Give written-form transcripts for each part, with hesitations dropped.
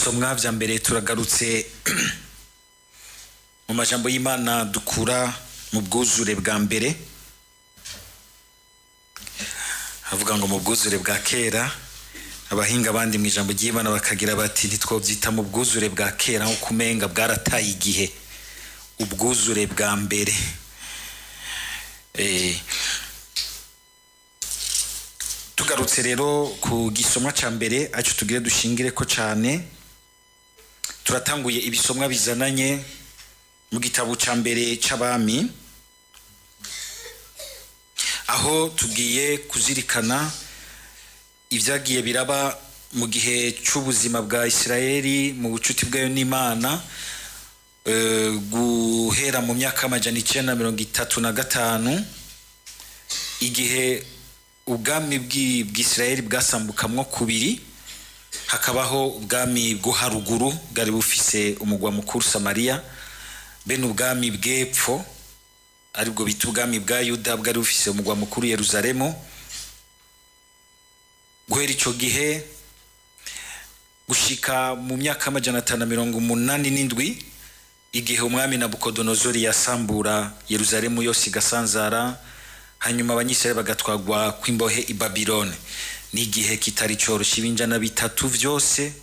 bisomwa vya mbere turagarutse mu majambo y'Imana dukura mu bwuzure bwa mbere. Havuga ngo mu bwuzure bwa kera, abahinga bandi mu ijambo ry'Imana bakagira bati ntitwovyita mu bwuzure bwa kera nko kumenga bwarataye igihe, ubwuzure bwa mbere. Tugarutse rero ku gisomwa ca mbere aco tugire dushingire ko cane, turatanguye ibisomwa bizananye mu gitabo ca mbere c'Abami, aho tugiye kuzirikana ivyagiye biraba mu gihe c'ubuzima bwa Isirayeli mu bucuti bwayo n'Imana, guhera mu myaka 935 igihe ubwami bw'Isirayeli bwasambukamwo kubiri, hakabaho ubwami bwo haruguru bwari bufise umugwa mukuru Samariya, bene ubwami bw'epfo aribwo bita ubwami bwa Yuda bwari bufise umugwa mukuru Yerusalemu. Guhera ico gihe gushika mu myaka 587 igihe umwami Nabukodonozori yasambura Yerusalemu yose igasanzara, hanyuma abanyisirayeli bagatwagwa kw'imbohe i Babiloni. Ni igihe kitari coroshe, ibinjana bitatu vyose,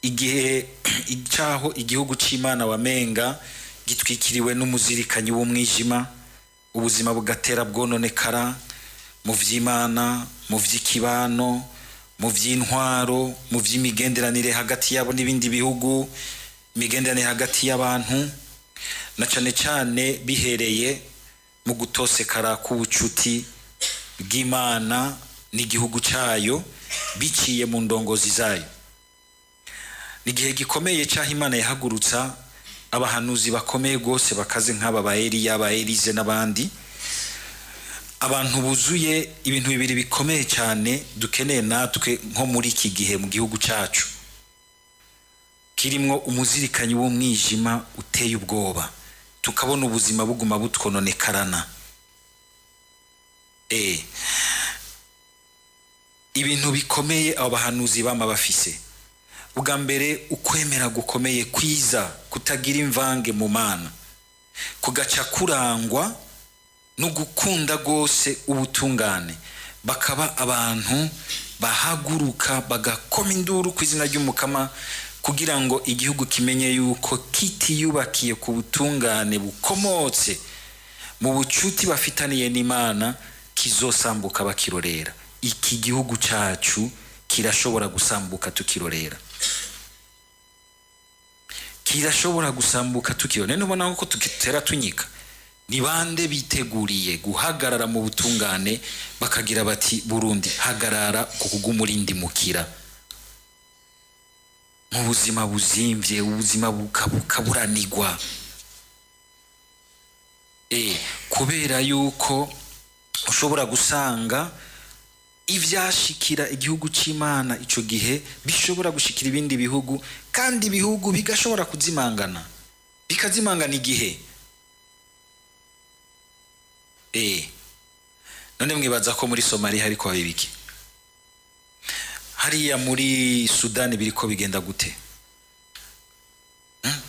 igihe icaho igihugu c'Imana wamenga gitwikiriwe n'umuzirikanyi w'umwijima, ubuzima bugatera bwononekara mu vy'Imana, mu vy'ikibano, mu vy'intwaro, mu vy'imigenderanire hagati yabo n'ibindi bihugu, imigenderanire hagati y'abantu, na cane cane bihereye mu gutosekara k'ubucuti bw'Imana n'igihugu cayo biciye mu ndongozi zayo. Ni igihe gikomeye caho Imana yahagurutsa abahanuzi bakomeye gose bakaze nk'aba ba Eliya, ba Elize n'abandi, abantu buzuye ibintu bibiri bikomeye cyane dukeneye natwe nko muri iki gihe mu gihugu cacu, kirimwo umuzirikanyi w'umwijima uteye ubwoba, tukabona ubuzima buguma butwononekarana. Ibintu bikomeye abo bahanuzi bama bafise, ubwa mbere ukwemera gukomeye kwiza kutagira imvange mu Mana, kugaca kurangwa no gukunda gose ubutungane, bakaba abantu bahaguruka bagakoma induru ku izina ry'Umukama kugira ngo igihugu kimenye yuko kitiyubakiye ku butungane bukomotse mu bucuti bafitaniye n'Imana kizosambuka bakirorera. Iki gihugu cacu kirashobora gusambuka tukirorera, kirashobora gusambuka tukirorera. Nubona ko tukitera tunyika, ni bande biteguriye guhagarara mu butungane bakagira bati Burundi hagarara kukugumurindi mukira mu buzima buzimvye, ubuzima bukaburanirwa, kubera yuko ushobora gusanga ivyashikira igihugu c'Imana ico gihe bishobora gushikira ibindi bihugu, kandi ibihugu bigashobora kuzimangana, bikazimangana igihe. None mwibaza ko muri Somalia hariko habibiki, hariya muri Sudani biriko bigenda gute?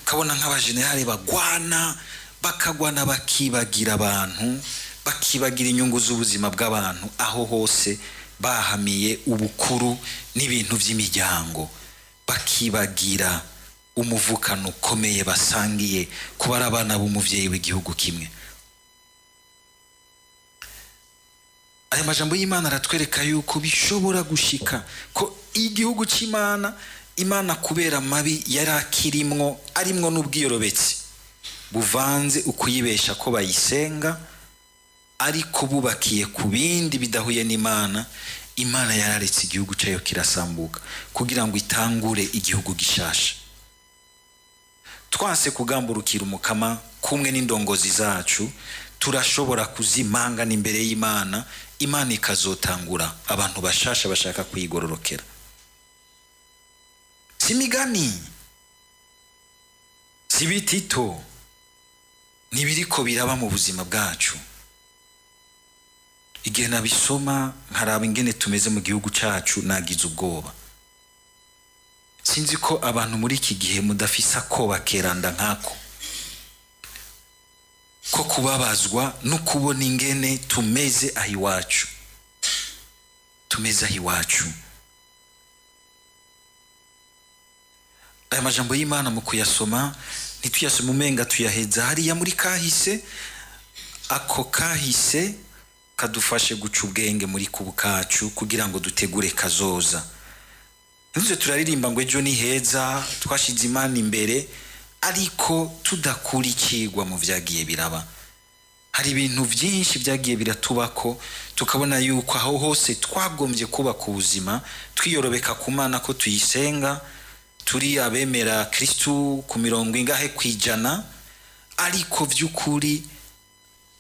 Kabona nk'abajenerali bagwana, bakagwana bakibagira abantu, bakibagira inyungu z'ubuzima bw'abantu, aho hose bahamiye ubukuru n'ibintu vy'imiryango, bakibagira umuvukano ukomeye basangiye kuba ari abana b'umuvyeyi w'igihugu kimwe. Aya majambo y'Imana aratwereka yuko bishobora gushika ko igihugu c'Imana, Imana kubera mabi yarakirimwo, arimwo n'ubwiyorobetsi buvanze ukuyibesha ko bayisenga, ariko bubakiye ku bindi bidahuye n'Imana. Imana yararetse igihugu cayo kirasambuka kugira ngo itangure igihugu gishasha. Twanse kugamburukira Umukama kumwe n'indongozi zacu, turashobora kuzimangana imbere y'Imana, Imana ikazotangura abantu bashasha bashaka kwigororokera. Si migani, si bitito, nibiriko biraba mu buzima bwacu. Igihe nabisoma nkaraba ingene tumeze mu gihugu cacu nagize ubwoba. sinzi ko abantu muri iki gihe mudafise akoba keranda nkako ko kubabazwa no kubona ingene tumeze aho iwacu, tumeze aho iwacu. Aya majambo y'Imana mu kuyasoma ntituyasoma umenga tuyaheza hariya muri kahise. Ako kahise kadufashe guca ubwenge muri kubu kacu kugira ngo dutegure kazoza. Ntuze turaririmba ngo ejo ni heza, twashize Imana imbere, ariko tudakurikirwa mu vyagiye biraba. Hari ibintu byinshi vyagiye biratubako tukabona yuko aho hose twagombye kuba ku buzima twiyorobeka ku Mana ko tuyisenga, turi abemera Kristu ku 90%, ariko vy'ukuri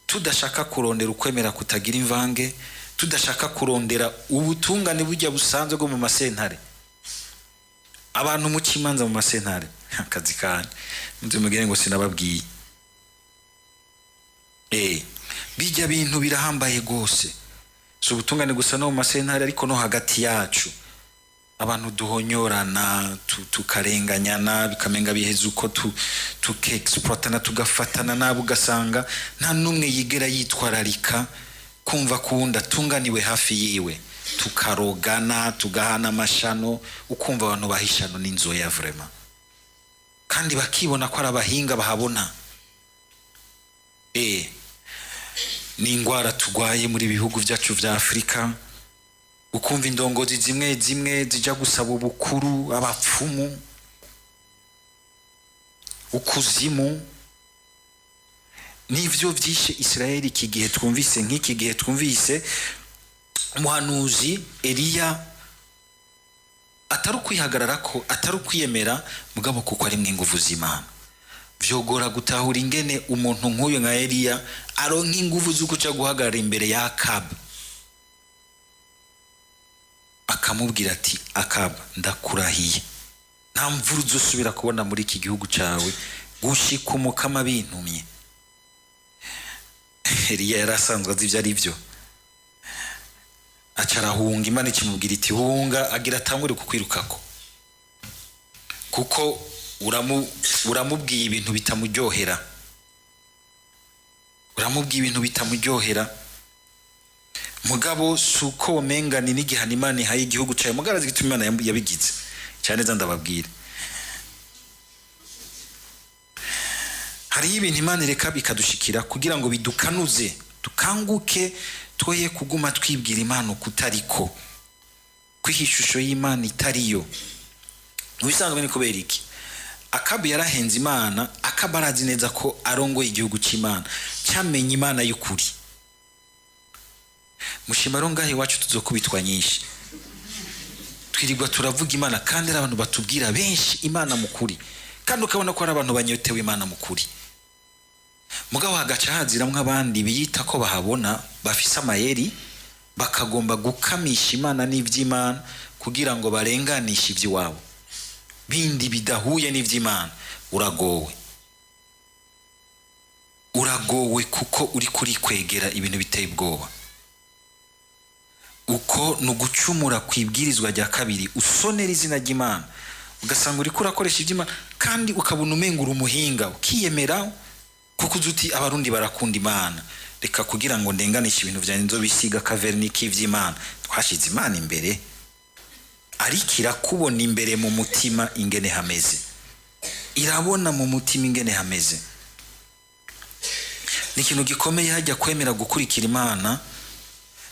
tudashaka kurondera ukwemera kutagira imvange, tudashaka kurondera ubutungane bujya busanzwe bwo mu masentare. Abantu mu kimanza mu masentare akazi kane nzimugire ngo sinababwiye, bijya bintu birahambaye gose. So ubutungane gusa no mu masentare ariko no hagati yacu abantu duhonyorana, tukarenganyana, bikamenga biheze uko tukexploitana, tugafatana nabo, ugasanga nta numwe yigera yitwararika kumva kuwunda tunganiwe hafi yiwe, tukarogana, tugahana amashano, ukumva abantu bahishano n'inzoya vraiment, kandi bakibona ko ari abahinga bahabona. Ni ingwara tugwaye muri bihugu byacu vya Afrika, ukumva indongozi zimwe zimwe zija gusaba ubukuru, abapfumu, ukuzimu. Nivyo vyishe Israeli iki gihe twumvise, nk'iki gihe twumvise umuhanuzi Eliya atari kwihagarara ko, atari kwiyemera, mugabo kuko ari mw'inguvu z'Imana. Vyogora gutahura ingene umuntu nk'uyu nka Eliya aronka inguvu zo kuca guhagarara imbere ya Akabu, akamubwira ati Akabu, ndakurahiye nta mvura uzosubira kubona muri iki gihugu cawe gushika umukama bintumye. Eliya yarasanzwe azi ivyo ari vyo, acarahunga. Imana ikimubwira iti hunga, agira atangure kukwirukako kuko uramubwiye ibintu bitamuryohera, uramubwiye ibintu bitamuryohera. Mugabo suko omengani n'igihano Imana ihaye igihugu cyayo, mugabo zigituma Imana yabigize cyane. Za ndababwira, hari ibintu Imana ireka bikadushikira kugira ngo bidukanuze, dukanguke, twoye kuguma twibwira Imana kutariko, kwihishusho y'Imana itariyo. Ubisanzwe ni kubera iki? Akabu yarahenze Imana, Akabu arazi neza ko arongoye igihugu cy'Imana, cyamenye Imana y'ukuri. Mushimaro ngahe wacu tuzokubitwa nyinshi, twirirwa turavuga Imana kandi abantu batubwira benshi Imana mukuri, kandi ukabona ko ari abantu banyotewe Imana mukuri. Mugabo hagaca haziramwe abandi biyita ko bahabona, bafise amayeri, bakagomba gukamisha Imana n'ivy'Imana kugira ngo barenganishe ivy'iwabo, bindi bidahuye n'ivy'Imana. Uragowe kuko uri kuri kwegera ibintu biteye ubwoba. Uko nugucumura kwibwirizwa rya kabiri, usonera izina ry'Imana, ugasanga uri kurakoresha ivy'Imana kandi ukabona umengura umuhinga, ukiyemera kuko uzuti abarundi barakunda Imana, reka kugira ngo ndenganishe ibintu vya nzo bisiga kaverniki vy'Imana. Twashize Imana imbere, ariko irakubona imbere mu mutima ingene hameze, irabona mu mutima ingene hameze. Ni ikintu gikomeye hajya kwemera gukurikira Imana.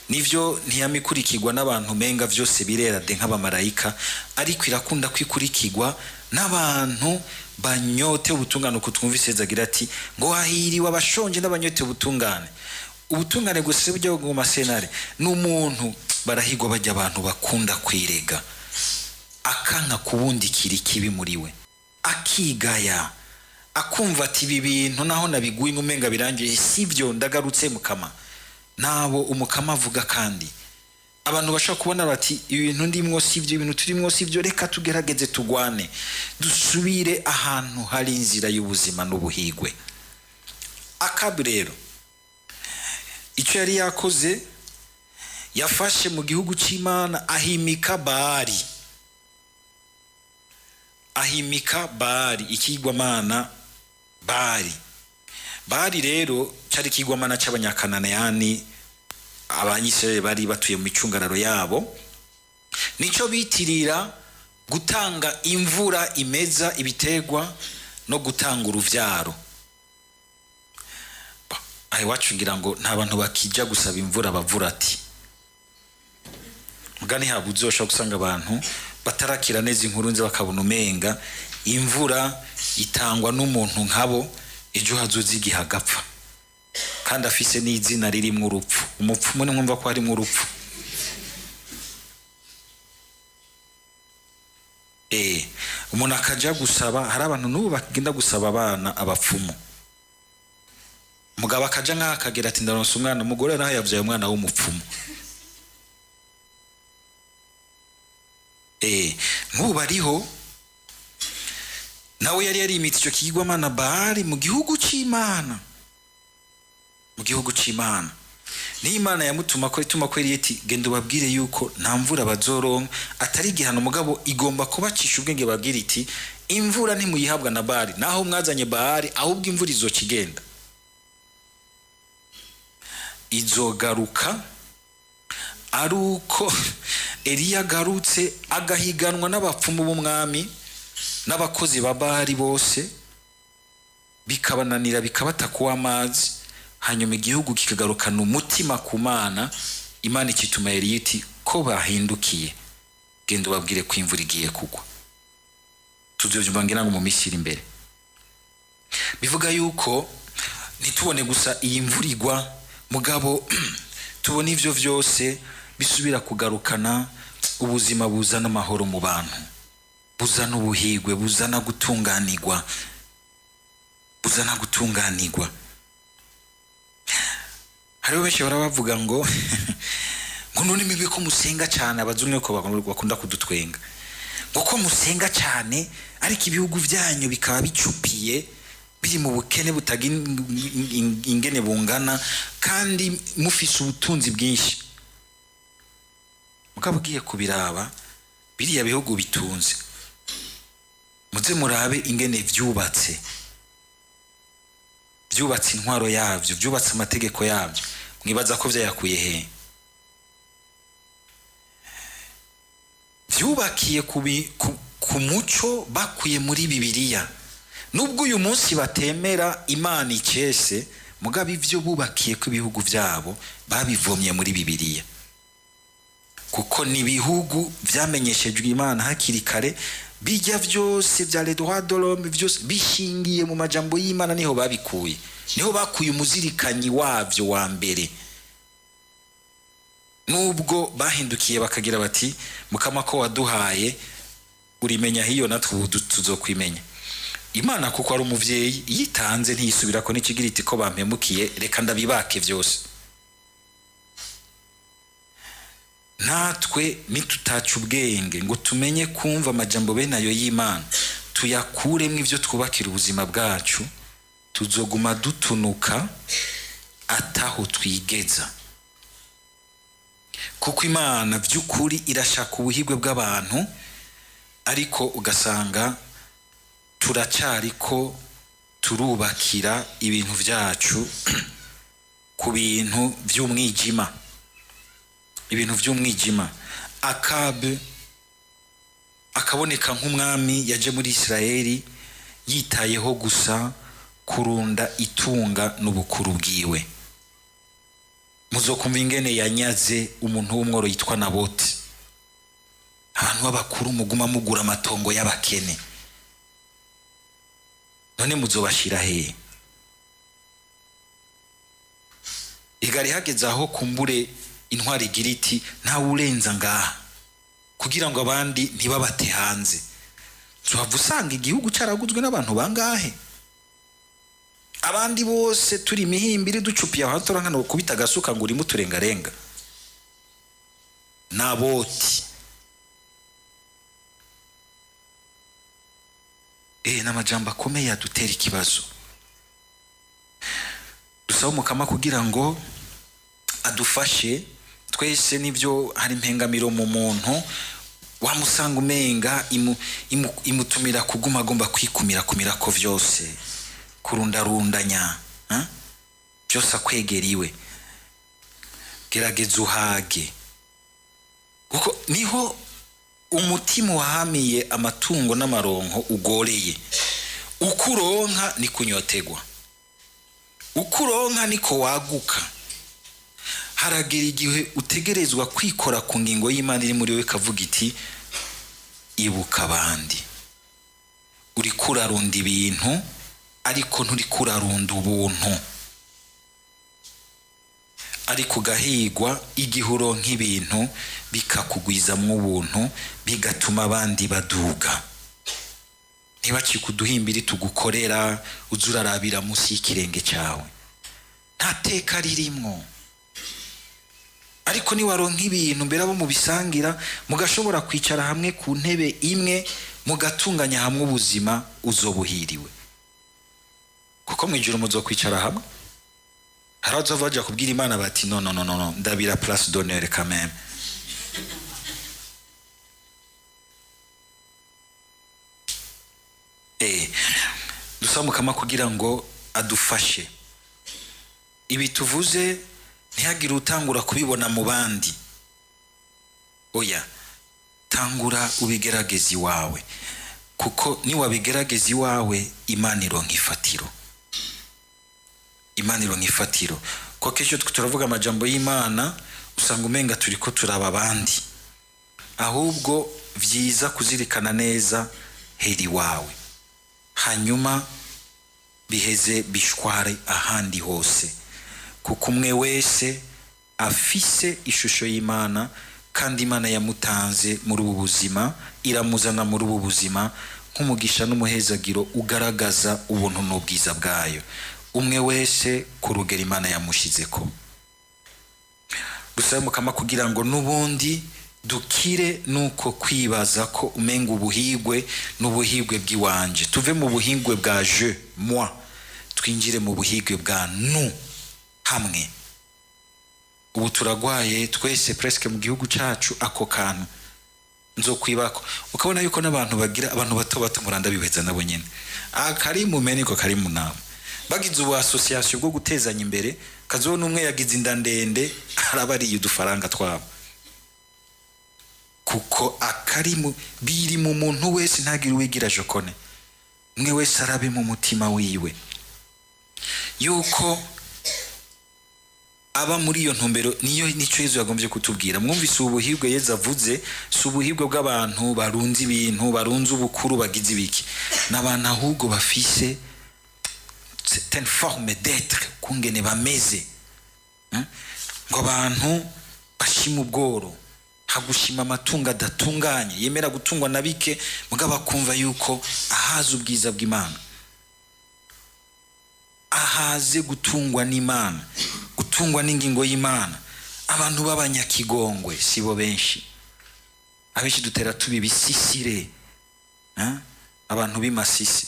Nivyo ntiyamikurikirwa n'abantu menga vyose birera de nk'abamarayika, ariko irakunda kwikurikirwa n'abantu banyote ubutungane. Kutwumvise zagira ati ngo hahiriwe abashonje n'abanyote ubutungane. Ubutungane gusa bujya mu masenare n'umuntu barahigwa bajya abantu bakunda kwirega, akanka kubundikira ikibi muri we, akigaya, akumva ati ibi bintu naho nabiguye umenga birangiye, sivyo ndagarutse mukama. Nabo umukama avuga, kandi abantu bashaka kubona bati ibintu ndimwo sivyo, ibintu turimwo sivyo, reka tugerageze tugwane, dusubire ahantu hari inzira y'ubuzima n'ubuhigwe. Akabu rero icyo yari yakoze, yafashe mu gihugu cy'Imana ahimika Baali. ahimika Baali, ikigwamana Baali. Baali rero cyari ikigwamana cy'abanyakananeyani, abanyisirayeli bari batuye mu micungararo yabo. Nico bitirira gutanga imvura imeza ibitegwa no gutanga uruvyaro. Ayi wacu ngira ngo nta bantu bakijya gusaba imvura bavura ati mugani habuzosha gusanga abantu batarakira neza inkuru nze bakabona umenga imvura itangwa n'umuntu nkabo ejo hazozigiha agapfa kandi afise n'izina ririmo urupfu. Umupfumu ni mwumva ko harimo urupfu. Umuntu akaja gusaba, hari abantu n'ubu bagenda gusaba abana abapfumu. Mugabo akaja nk'akagera ati ndaronse umwana, umugore naho yavyaye umwana w'umupfumu. Nk'ubu bariho nawe yari yarimitse icyo kigwamana Baali mu gihugu c'Imana, mu gihugu c'Imana. Ni Imana yamutuma ko ituma ko iti genda ubabwire yuko nta mvura bazoronka, atari igihano mugabo igomba kubacisha ubwenge, babwira iti imvura ntimuyihabwa na Baali, naho mwazanye Baali ahubwo imvura izokigenda izogaruka ari uko Eliya garutse agahiganwa n'abapfumu b'umwami n'abakozi ba Baali bose, bikabananira bikabatakuwa amazi, hanyuma igihugu kikagarukana umutima ku Mana. Imana ikituma Eliya iti ko bahindukiye genda ubabwire ko imvura igiye kugwa. Tuzovyumva ngira ngo mu misiri imbere. Bivuga yuko nitubone gusa iyi mvura igwa mugabo tubona ivyo vyose bisubira kugarukana ubuzima buzana amahoro mu bantu, buzana ubuhigwe, buzana gutunganirwa, buzana gutunganirwa. Hariho benshi barabavuga ngo ngo none mibi ko musenga cyane, abazungu ko bakunda kudutwenga ngo ko musenga cyane ariko ibihugu byanyu bikaba bicupiye biri mu bukene butagira ingene bungana kandi mufise ubutunzi bwinshi. Mukabugiye kubiraba biriya bihugu bitunze, muze murabe ingene vyubatse intwaro yavyo, vyubatse amategeko yavyo, mwibaza ko vyayakuye he? Vyubakiye ku muco bakuye muri Bibiliya. Nubwo uyu munsi batemera Imana icese, mugabo ivyo bubakiye ku bihugu vyabo babivomye muri Bibiliya, kuko ni bihugu vyamenyeshejwe Imana hakiri kare. Bijya vyose vya les droits de l'homme vyose bishingiye mu majambo y'Imana, niho babikuye, niho bakuye umuzirikanyi wavyo wa mbere. Nubwo bahindukiye bakagira bati mukama ko waduhaye urimenya hiyo natwe tuzokwimenya. Imana kuko ari umuvyeyi yitanze ntiyisubira ko n'ikigira iti ko bampemukiye reka ndabibake vyose. Natwe nitutaca ubwenge ngo tumenye kumva amajambo bene ayo y'Imana, tuyakuremwe ivyo twubakira ubuzima bwacu, tuzoguma dutunuka ataho twigeza. Kuko Imana vy'ukuri irashaka ubuhigwe bw'abantu, ariko ugasanga turacariko turubakira ibintu vyacu ku bintu vy'umwijima, ibintu vy'umwijima. Akabe akaboneka nk'umwami yaje muri Isirayeli yitayeho gusa kurunda itunga n'ubukuru bwiwe. Muzokumva ingene yanyaze umuntu w'umworo yitwa Naboti. Abantu b'abakuru muguma mugura amatongo y'abakene, none muzobashira he? Igari hageze aho kumbure intwari igira iti nta urenza ngaha kugira ngo abandi ntibabate hanze. Tuhava usanga igihugu caraguzwe n'abantu bangahe, abandi bose turi mihimbiri ducupiye aho turankana kubita gasuka ngo urimo turengarenga. Naboti n'amajambo akomeye yadutera ikibazo. Dusaba umukama kugira ngo adufashe twese. Nivyo hari impengamiro mu muntu wamusanga umenga imutumira kuguma agomba kwikumira ko vyose kurundarundanya byose akwegera iwe. Gerageza uhage, kuko niho umutima wahamiye amatungo n'amaronko ugoreye. Ukuronka ni kunyotegwa, ukuronka niko waguka. Haragera igihe utegerezwa kwikora ku ngingo y'Imana iri muri wewe kavuga iti ibuka abandi. Uri kurarunda ibintu ariko nturi kurarunda ubuntu, ariko gahigwa igihuro nk'ibintu bikakugwizamwo ubuntu bigatuma abandi baduga. Ntibacikuduhimbiri tugukorera uzurarabira munsi y'ikirenge cyawe, nta teka ririmwo. Ariko niwaronka ibintu mbere abo mubisangira mugashobora kwicara hamwe ku ntebe imwe mugatunganya hamwe ubuzima, uzobuhiriwe. Kuko mwijuru muzokwicara hamwe, harazo vaja kubwira Imana bati no ndabira place d'honneur quand même. Dusamukama kugira ngo adufashe. Ibi tuvuze ntihagire utangura kubibona mu bandi, oya, tangura ubigerageza iwawe, kuko niwabigerageza iwawe Imana ironka ifatiro. Imana ironka ifatiro. Ko kesho turavuga amajambo y'Imana usanga umenga turiko turaba abandi, ahubwo vyiza kuzirikana neza heri wawe, hanyuma biheze bishware ahandi hose, kuko umwe wese afise ishusho y'Imana kandi Imana yamutanze muri ubu buzima, iramuzana muri ubu buzima nk'umugisha n'umuhezagiro ugaragaza ubuntu n'ubwiza bwayo. Umwe wese ku rugero Imana yamushizeko. Dusabe Mukama kugira ngo nubundi dukire nuko kwibaza ko umenga ubuhigwe n'ubuhigwe bw'iwanje, tuve mu buhigwe bwa je moi twinjire mu buhigwe bwa nous hamwe. Ubu turagwaye twese presque mu gihugu cacu ako kantu nzokwibako, ukabona yuko n'abantu bagira abantu bato muranda bibeza nabo nyene akari mu meniko kari mu nama bagize ubu association bwo gutezanya imbere, kazona umwe yagize inda ndende arabariye udufaranga twabo, kuko akari mu biri mu muntu wese ntagira uwigira jokone. Umwe wese arabe mu mutima wiwe yuko aba muri iyo ntumbero. Nico Yesu yagombye kutubwira. Mwumvise ubuhigwe Yesu avuze, si ubuhigwe bw'abantu barunze ibintu, barunze ubukuru, bagize ibiki, n'abantu ahubwo bafise certaine forme d'être kungene bameze. Ngo abantu bashima ubworo, hagushima amatungo adatunganye, yemera gutungwa na bike mugabo akumva yuko ahaze ubwiza bw'Imana, ahaze gutungwa n'Imana, gutungwa n'ingingo y'Imana. Abantu b'abanyakigongwe sibo benshi, abenshi dutera tubi bisisire, abantu b'imasisi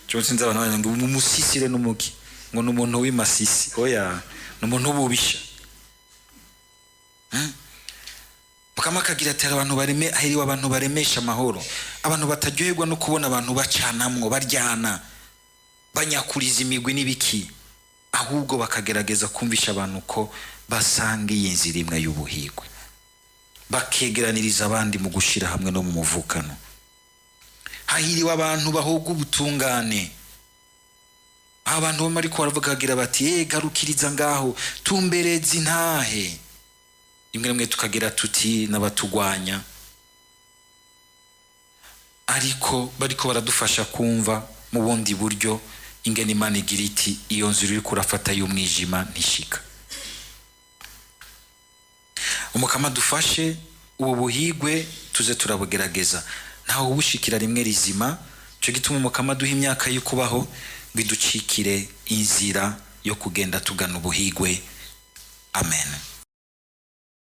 cyose nzi abantu ngo umusisire n'umuki, ngo n'umuntu w'imasisi, oya, n'umuntu ububisha. Mukama kagira ati abantu ahiriwe abantu baremesha amahoro, abantu bataryoherwa no kubona abantu bacanamwo baryana banyakuriza imigwi n'ibiki, ahubwo bakagerageza kumvisha abantu ko basanga iyi nzira imwe y'ubuhigwe, bakegeraniriza abandi mu gushira hamwe no mu muvukano. Hahiriwe abantu bahoga ubutungane, abantu bamwe ariko baravugagira bati garukiriza ngaho tumbereza intahe. Rimwe tukagira tuti n'abatugwanya, ariko bariko baradufasha kumva mu bundi buryo ingene Imana igira iti iyo nzira uri kurafata y'umwijima ntishika. Umukama dufashe ubu buhigwe tuze turabugerageza, ntaho ubushikira rimwe rizima. Cyo gituma Umukama duha imyaka yo kubaho biducikire inzira yo kugenda tugana ubuhigwe. Amen.